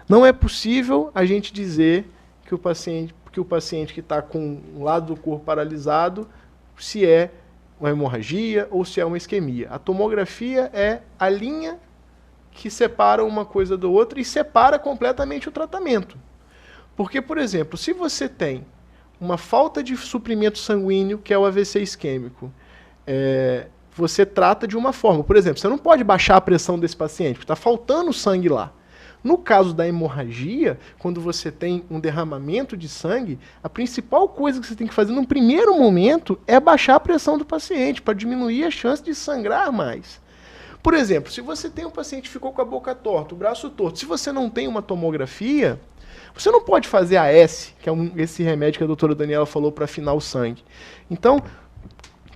Não é possível a gente dizer que o paciente que está com um lado do corpo paralisado, se é uma hemorragia ou se é uma isquemia. A tomografia é a linha que separa uma coisa do outro e separa completamente o tratamento. Porque, por exemplo, se você tem uma falta de suprimento sanguíneo, que é o AVC isquêmico, você trata de uma forma. Por exemplo, você não pode baixar a pressão desse paciente, porque está faltando sangue lá. No caso da hemorragia, quando você tem um derramamento de sangue, a principal coisa que você tem que fazer no primeiro momento é baixar a pressão do paciente, para diminuir a chance de sangrar mais. Por exemplo, se você tem um paciente que ficou com a boca torta, o braço torto, se você não tem uma tomografia, você não pode fazer AS, que é esse remédio que a doutora Daniela falou para afinar o sangue. Então,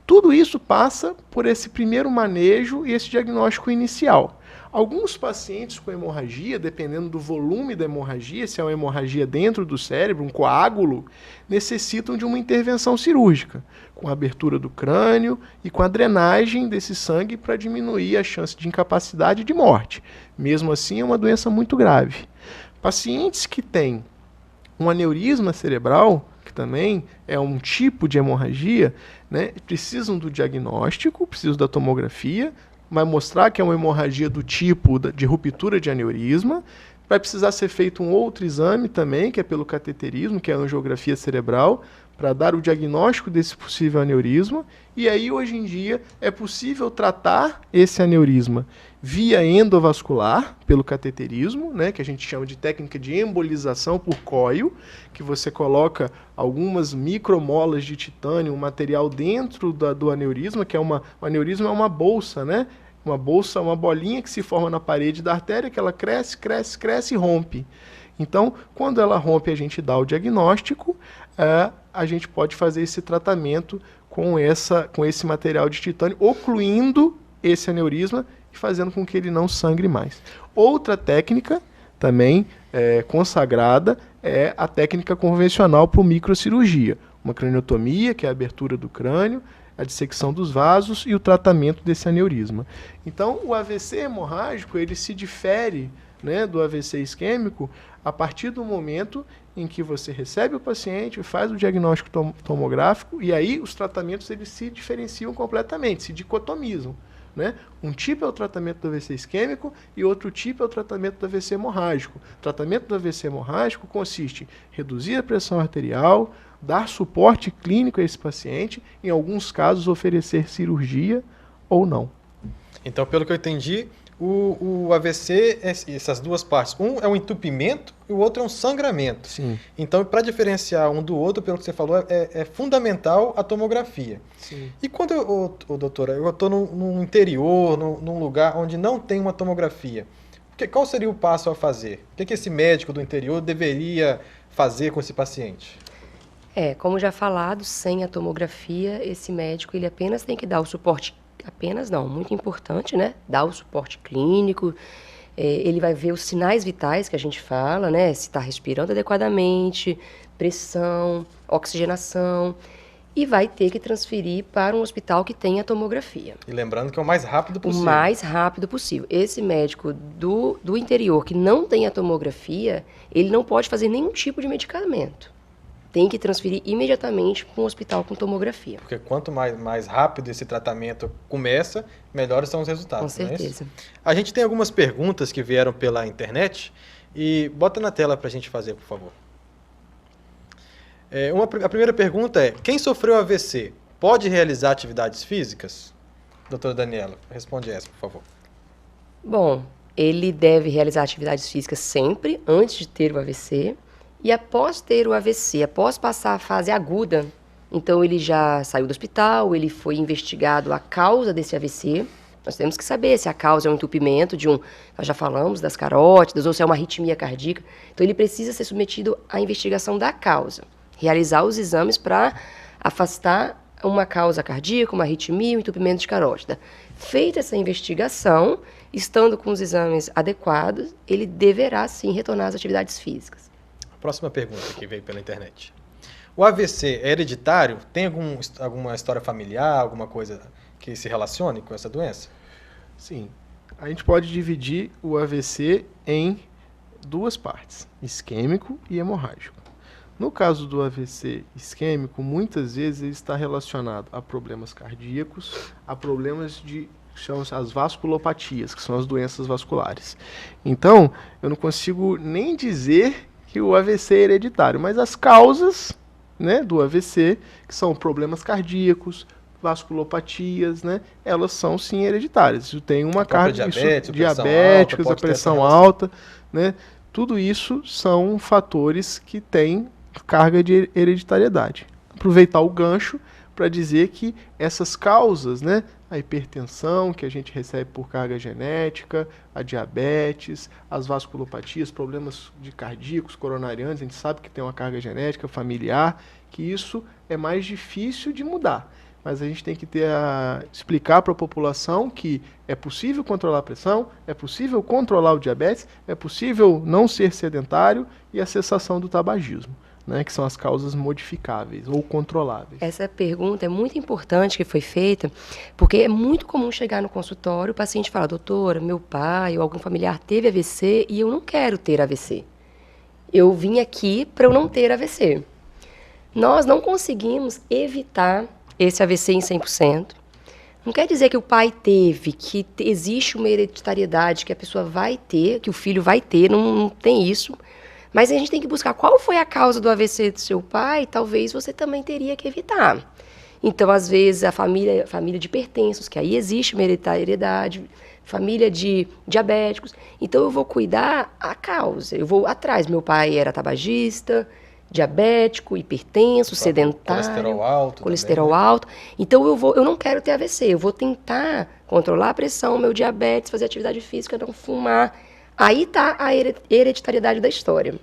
tudo isso passa por esse primeiro manejo e esse diagnóstico inicial. Alguns pacientes com hemorragia, dependendo do volume da hemorragia, se é uma hemorragia dentro do cérebro, um coágulo, necessitam de uma intervenção cirúrgica, com a abertura do crânio e com a drenagem desse sangue para diminuir a chance de incapacidade e de morte. Mesmo assim, é uma doença muito grave. Pacientes que têm um aneurisma cerebral, que também é um tipo de hemorragia, né, precisam do diagnóstico, precisam da tomografia, vai mostrar que é uma hemorragia do tipo de ruptura de aneurisma, vai precisar ser feito um outro exame também, que é pelo cateterismo, que é a angiografia cerebral, para dar o diagnóstico desse possível aneurisma, e aí hoje em dia é possível tratar esse aneurisma via endovascular, pelo cateterismo, né, que a gente chama de técnica de embolização por coio, que você coloca algumas micromolas de titânio, um material dentro do aneurisma, que é o aneurisma é uma bolsa, né? Uma bolsa, uma bolinha que se forma na parede da artéria, que ela cresce, cresce, cresce e rompe. Então, quando ela rompe, a gente dá o diagnóstico, a gente pode fazer esse tratamento com esse material de titânio, ocluindo esse aneurisma e fazendo com que ele não sangre mais. Outra técnica, também consagrada, é a técnica convencional para microcirurgia. Uma craniotomia, que é a abertura do crânio, a dissecção dos vasos e o tratamento desse aneurisma. Então, o AVC hemorrágico ele se difere né, do AVC isquêmico a partir do momento em que você recebe o paciente, faz o diagnóstico tomográfico e aí os tratamentos eles se diferenciam completamente, se dicotomizam. Né? Um tipo é o tratamento do AVC isquêmico e outro tipo é o tratamento do AVC hemorrágico. O tratamento do AVC hemorrágico consiste em reduzir a pressão arterial, dar suporte clínico a esse paciente, em alguns casos oferecer cirurgia ou não. Então, pelo que eu entendi, o AVC, essas duas partes, um é um entupimento e o outro é um sangramento. Sim. Então, para diferenciar um do outro, pelo que você falou, é fundamental a tomografia. Sim. E quando, doutora, eu estou num interior, num lugar onde não tem uma tomografia, qual seria o passo a fazer? O que esse médico do interior deveria fazer com esse paciente? Como já falado, sem a tomografia, esse médico ele apenas tem que dar o suporte, apenas não, muito importante, né? Dar o suporte clínico, ele vai ver os sinais vitais que a gente fala, né? Se está respirando adequadamente, pressão, oxigenação, e vai ter que transferir para um hospital que tenha tomografia. E lembrando que é o mais rápido possível. O mais rápido possível. Esse médico do interior que não tem a tomografia, ele não pode fazer nenhum tipo de medicamento. Tem que transferir imediatamente para um hospital com tomografia. Porque quanto mais rápido esse tratamento começa, melhores são os resultados. Com certeza. A gente tem algumas perguntas que vieram pela internet e bota na tela para a gente fazer, por favor. A primeira pergunta é: quem sofreu AVC pode realizar atividades físicas? Doutora Daniela, responde essa, por favor. Bom, ele deve realizar atividades físicas sempre, antes de ter o AVC. E após ter o AVC, após passar a fase aguda, então ele já saiu do hospital, ele foi investigado a causa desse AVC. Nós temos que saber se a causa é um entupimento nós já falamos das carótidas, ou se é uma arritmia cardíaca. Então ele precisa ser submetido à investigação da causa, realizar os exames para afastar uma causa cardíaca, uma arritmia, um entupimento de carótida. Feita essa investigação, estando com os exames adequados, ele deverá sim retornar às atividades físicas. Próxima pergunta que veio pela internet. O AVC é hereditário? Tem alguma história familiar, alguma coisa que se relacione com essa doença? Sim. A gente pode dividir o AVC em duas partes, isquêmico e hemorrágico. No caso do AVC isquêmico, muitas vezes ele está relacionado a problemas cardíacos, a problemas chamam-se as vasculopatias, que são as doenças vasculares. Então, eu não consigo nem dizer que o AVC é hereditário, mas as causas, né, do AVC, que são problemas cardíacos, vasculopatias, né, elas são sim hereditárias. Isso tem uma carga diabéticos, a pressão alta, né, tudo isso são fatores que têm carga de hereditariedade. Aproveitar o gancho para dizer que essas causas, né, a hipertensão que a gente recebe por carga genética, a diabetes, as vasculopatias, problemas de cardíacos, coronarianos, a gente sabe que tem uma carga genética familiar, que isso é mais difícil de mudar. Mas a gente tem que explicar para a população que é possível controlar a pressão, é possível controlar o diabetes, é possível não ser sedentário e a cessação do tabagismo, né, que são as causas modificáveis ou controláveis. Essa pergunta é muito importante que foi feita, porque é muito comum chegar no consultório, o paciente fala: doutora, meu pai ou algum familiar teve AVC e eu não quero ter AVC. Eu vim aqui para eu não ter AVC. Nós não conseguimos evitar esse AVC em 100%. Não quer dizer que o pai teve, que existe uma hereditariedade que a pessoa vai ter, que o filho vai ter, não tem isso. Mas a gente tem que buscar qual foi a causa do AVC do seu pai, talvez você também teria que evitar. Então, às vezes, a família de hipertensos, que aí existe uma hereditariedade, família de diabéticos. Então, eu vou cuidar a causa, eu vou atrás. Meu pai era tabagista, diabético, hipertenso, sedentário, colesterol alto. Então, eu não quero ter AVC, eu vou tentar controlar a pressão, meu diabetes, fazer atividade física, não fumar. Aí está a hereditariedade da história.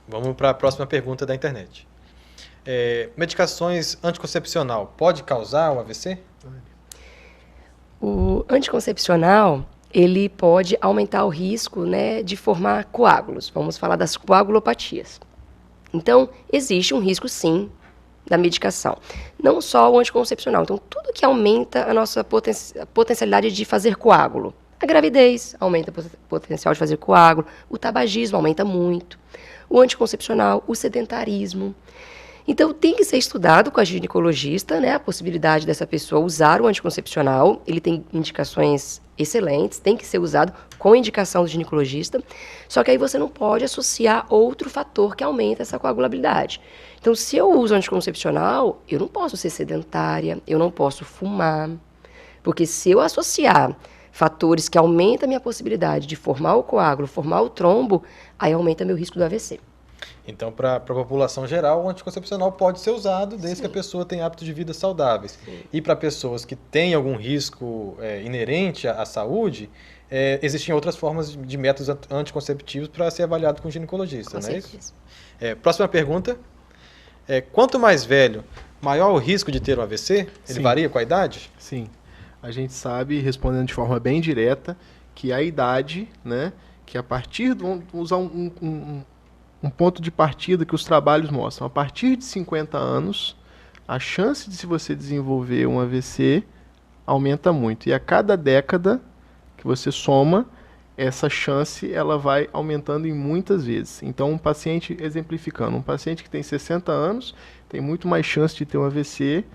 Vamos para a próxima pergunta da internet. Medicações anticoncepcional pode causar o AVC? O anticoncepcional, ele pode aumentar o risco, né, de formar coágulos. Vamos falar das coagulopatias. Então, existe um risco, sim, da medicação. Não só o anticoncepcional. Então, tudo que aumenta a nossa potencialidade de fazer coágulo. A gravidez aumenta o potencial de fazer coágulo, o tabagismo aumenta muito, o anticoncepcional, o sedentarismo. Então, tem que ser estudado com a ginecologista, né, a possibilidade dessa pessoa usar o anticoncepcional. Ele tem indicações excelentes, tem que ser usado com indicação do ginecologista. Só que aí você não pode associar outro fator que aumenta essa coagulabilidade. Então, se eu uso anticoncepcional, eu não posso ser sedentária, eu não posso fumar. Porque se eu associar fatores que aumentam a minha possibilidade de formar o coágulo, formar o trombo, aí aumenta meu risco do AVC. Então, para a população geral, o anticoncepcional pode ser usado desde que a pessoa tenha hábitos de vida saudáveis. Sim. E para pessoas que têm algum risco inerente à saúde, existem outras formas de métodos anticonceptivos para ser avaliado com o ginecologista, Com não é certeza. isso? Próxima pergunta. Quanto mais velho, maior o risco de ter um AVC? Ele Sim. varia com a idade? Sim. A gente sabe, respondendo de forma bem direta, que a idade, né, que a partir, vamos usar um ponto de partida que os trabalhos mostram, a partir de 50 anos, a chance de se você desenvolver um AVC aumenta muito. E a cada década que você soma, essa chance ela vai aumentando em muitas vezes. Então, um paciente, exemplificando, um paciente que tem 60 anos tem muito mais chance de ter um AVC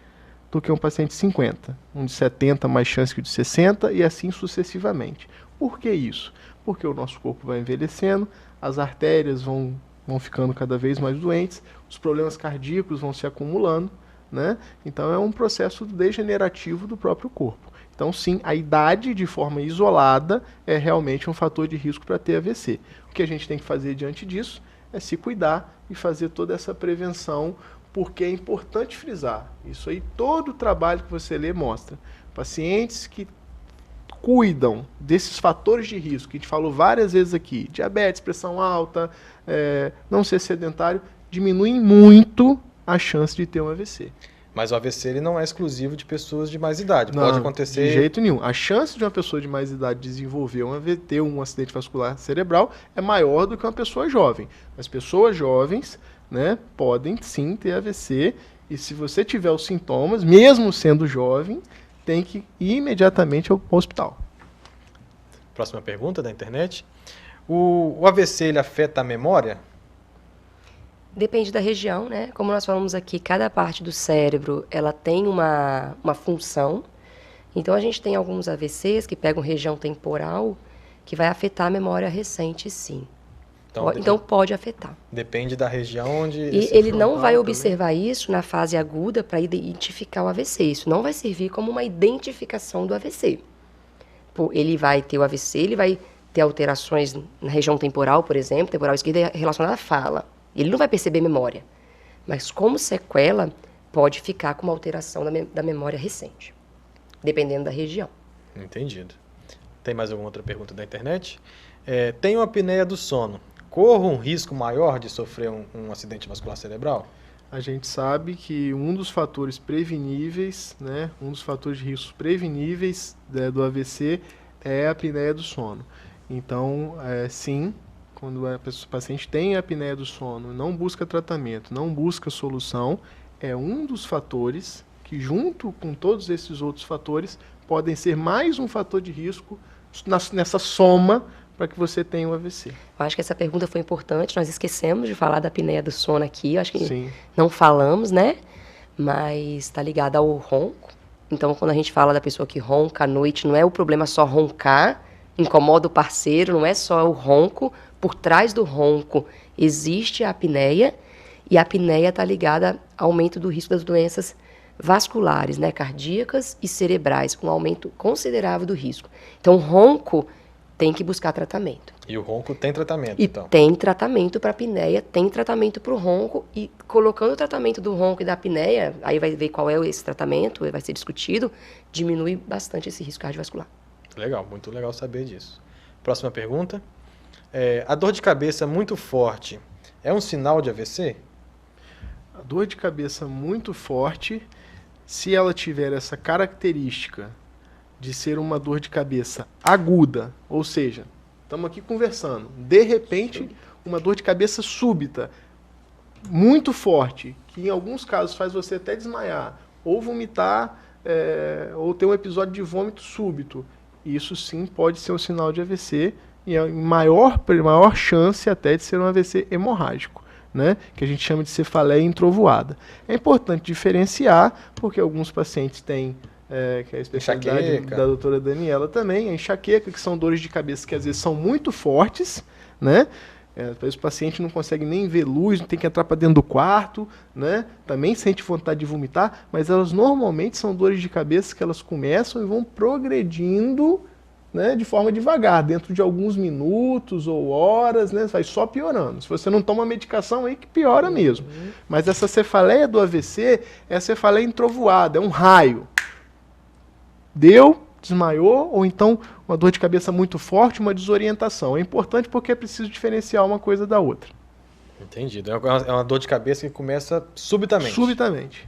do que um paciente de 50. Um de 70 mais chance que o de 60 e assim sucessivamente. Por que isso? Porque o nosso corpo vai envelhecendo, as artérias vão ficando cada vez mais doentes, os problemas cardíacos vão se acumulando, né? Então é um processo degenerativo do próprio corpo. Então sim, a idade de forma isolada é realmente um fator de risco para ter AVC. O que a gente tem que fazer diante disso é se cuidar e fazer toda essa prevenção, porque é importante frisar. Isso aí, todo o trabalho que você lê mostra. Pacientes que cuidam desses fatores de risco, que a gente falou várias vezes aqui, diabetes, pressão alta, não ser sedentário, diminuem muito a chance de ter um AVC. Mas o AVC ele não é exclusivo de pessoas de mais idade. Não, Pode acontecer... de jeito nenhum. A chance de uma pessoa de mais idade desenvolver ter um acidente vascular cerebral é maior do que uma pessoa jovem. As pessoas jovens, né, podem sim ter AVC, e se você tiver os sintomas, mesmo sendo jovem, tem que ir imediatamente ao hospital. Próxima pergunta da internet. O AVC ele afeta a memória? Depende da região, né? Como nós falamos aqui, cada parte do cérebro ela tem uma função. Então, a gente tem alguns AVCs que pegam região temporal que vai afetar a memória recente, sim. Então pode afetar. Depende da região onde... E ele não vai observar isso na fase aguda para identificar o AVC. Isso não vai servir como uma identificação do AVC. Ele vai ter o AVC, ele vai ter alterações na região temporal, por exemplo, temporal esquerda relacionada à fala. Ele não vai perceber memória. Mas como sequela, pode ficar com uma alteração da memória recente, dependendo da região. Entendido. Tem mais alguma outra pergunta da internet? Tenho apneia do sono. Corro um risco maior de sofrer um acidente vascular cerebral? A gente sabe que um dos fatores preveníveis, né, um dos fatores de risco preveníveis do AVC é a apneia do sono. Então, sim, quando o paciente tem a apneia do sono, não busca tratamento, não busca solução, é um dos fatores que, junto com todos esses outros fatores, podem ser mais um fator de risco nessa soma para que você tenha um AVC. Eu acho que essa pergunta foi importante, nós esquecemos de falar da apneia do sono aqui, eu acho que Sim. Não falamos, né? Mas está ligada ao ronco. Então, quando a gente fala da pessoa que ronca à noite, não é o problema só roncar, incomoda o parceiro, não é só o ronco. Por trás do ronco existe a apneia, e a apneia está ligada ao aumento do risco das doenças vasculares, né, cardíacas e cerebrais, com um aumento considerável do risco. Então, o ronco tem que buscar tratamento. E o ronco tem tratamento, E então? tem tratamento para a apneia, tem tratamento para o ronco, e colocando o tratamento do ronco e da apneia, aí vai ver qual é esse tratamento, vai ser discutido, diminui bastante esse risco cardiovascular. Legal, muito legal saber disso. Próxima pergunta. A dor de cabeça muito forte é um sinal de AVC? A dor de cabeça muito forte, se ela tiver essa característica de ser uma dor de cabeça aguda, ou seja, estamos aqui conversando, de repente, uma dor de cabeça súbita, muito forte, que em alguns casos faz você até desmaiar, ou vomitar, ou ter um episódio de vômito súbito, isso sim pode ser um sinal de AVC e é maior chance até de ser um AVC hemorrágico, né? Que a gente chama de cefaleia introvoada. É importante diferenciar, porque alguns pacientes têm, que é a especialidade enxaqueca da doutora Daniela também, a enxaqueca, que são dores de cabeça que às vezes são muito fortes, né? Às vezes o paciente não consegue nem ver luz, tem que entrar para dentro do quarto, né? Também sente vontade de vomitar, mas elas normalmente são dores de cabeça que elas começam e vão progredindo, né, de forma devagar, dentro de alguns minutos ou horas, né, vai só piorando. Se você não toma medicação, aí que piora mesmo. Mas essa cefaleia do AVC é a cefaleia introvoada, é um raio. Deu, desmaiou, ou então uma dor de cabeça muito forte, uma desorientação. É importante porque é preciso diferenciar uma coisa da outra. Entendido. É uma dor de cabeça que começa subitamente. Subitamente.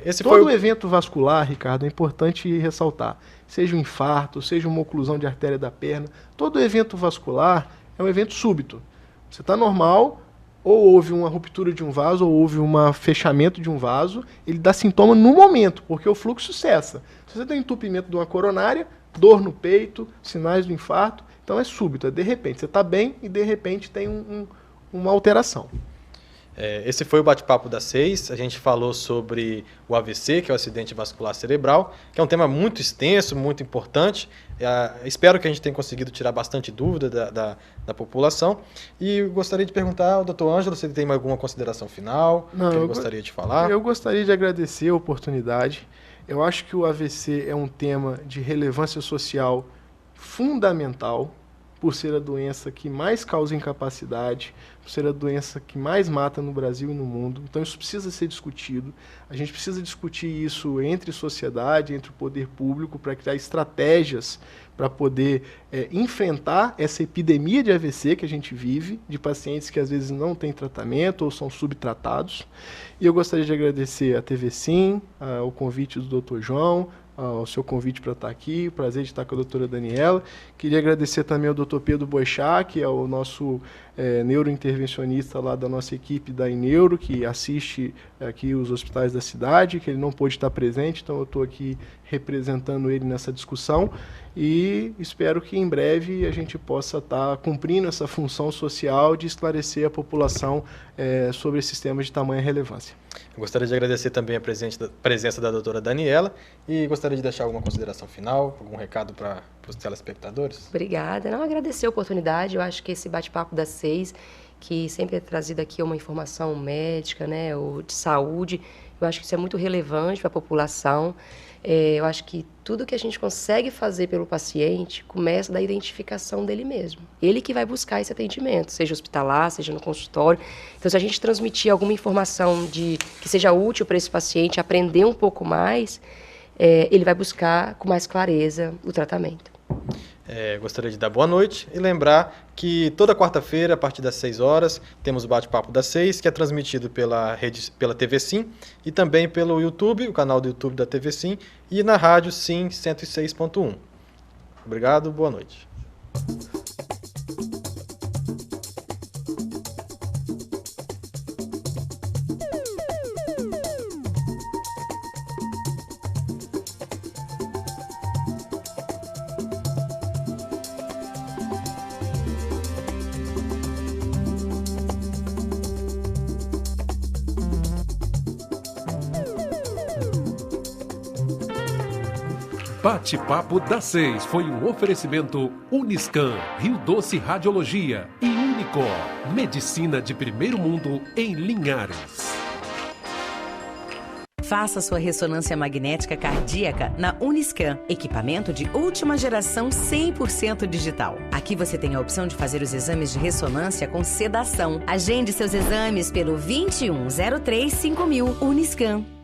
Esse Todo foi evento vascular, Ricardo, é importante ressaltar. Seja um infarto, seja uma oclusão de artéria da perna, todo evento vascular é um evento súbito. Você está normal, ou houve uma ruptura de um vaso, ou houve um fechamento de um vaso, ele dá sintoma no momento, porque o fluxo cessa. Se você tem entupimento de uma coronária, dor no peito, sinais do infarto, então é súbito, é de repente. Você está bem e de repente tem uma alteração. Esse foi o bate-papo das 6. A gente falou sobre o AVC, que é o acidente vascular cerebral, que é um tema muito extenso, muito importante. Espero que a gente tenha conseguido tirar bastante dúvida da população. E eu gostaria de perguntar ao Dr. Ângelo se ele tem alguma consideração final que ele gostaria de falar. Eu gostaria de agradecer a oportunidade. Eu acho que o AVC é um tema de relevância social fundamental, por ser a doença que mais causa incapacidade, por ser a doença que mais mata no Brasil e no mundo. Então isso precisa ser discutido. A gente precisa discutir isso entre sociedade, entre o poder público, para criar estratégias para poder enfrentar essa epidemia de AVC que a gente vive, de pacientes que às vezes não têm tratamento ou são subtratados. E eu gostaria de agradecer à TV Sim, ao convite do Dr. João, ao seu convite para estar aqui, prazer de estar com a doutora Daniela. Queria agradecer também ao Dr. Pedro Boechat, que é o nosso neurointervencionista lá da nossa equipe da Ineuro, que assiste aqui os hospitais da cidade, que ele não pôde estar presente, então eu estou aqui representando ele nessa discussão e espero que em breve a gente possa estar cumprindo essa função social de esclarecer a população sobre esses temas de tamanha relevância. Eu gostaria de agradecer também a presença da doutora Daniela e gostaria de deixar alguma consideração final, algum recado para os telespectadores? Obrigada. Não, agradecer a oportunidade. Eu acho que esse bate-papo das 6, que sempre é trazido aqui uma informação médica, né, ou de saúde, eu acho que isso é muito relevante para a população. Eu acho que tudo que a gente consegue fazer pelo paciente começa da identificação dele mesmo. Ele que vai buscar esse atendimento, seja hospitalar, seja no consultório. Então, se a gente transmitir alguma informação que seja útil para esse paciente aprender um pouco mais, ele vai buscar com mais clareza o tratamento. Gostaria de dar boa noite e lembrar que toda quarta-feira, a partir das 6 horas, temos o Bate-Papo das 6, que é transmitido pela TV Sim e também pelo YouTube, o canal do YouTube da TV Sim, e na rádio Sim 106.1. Obrigado, boa noite. Bate-Papo das 6 foi um oferecimento Uniscan, Rio Doce Radiologia e Unicor, Medicina de Primeiro Mundo em Linhares. Faça sua ressonância magnética cardíaca na Uniscan, equipamento de última geração 100% digital. Aqui você tem a opção de fazer os exames de ressonância com sedação. Agende seus exames pelo 2103 5000 Uniscan.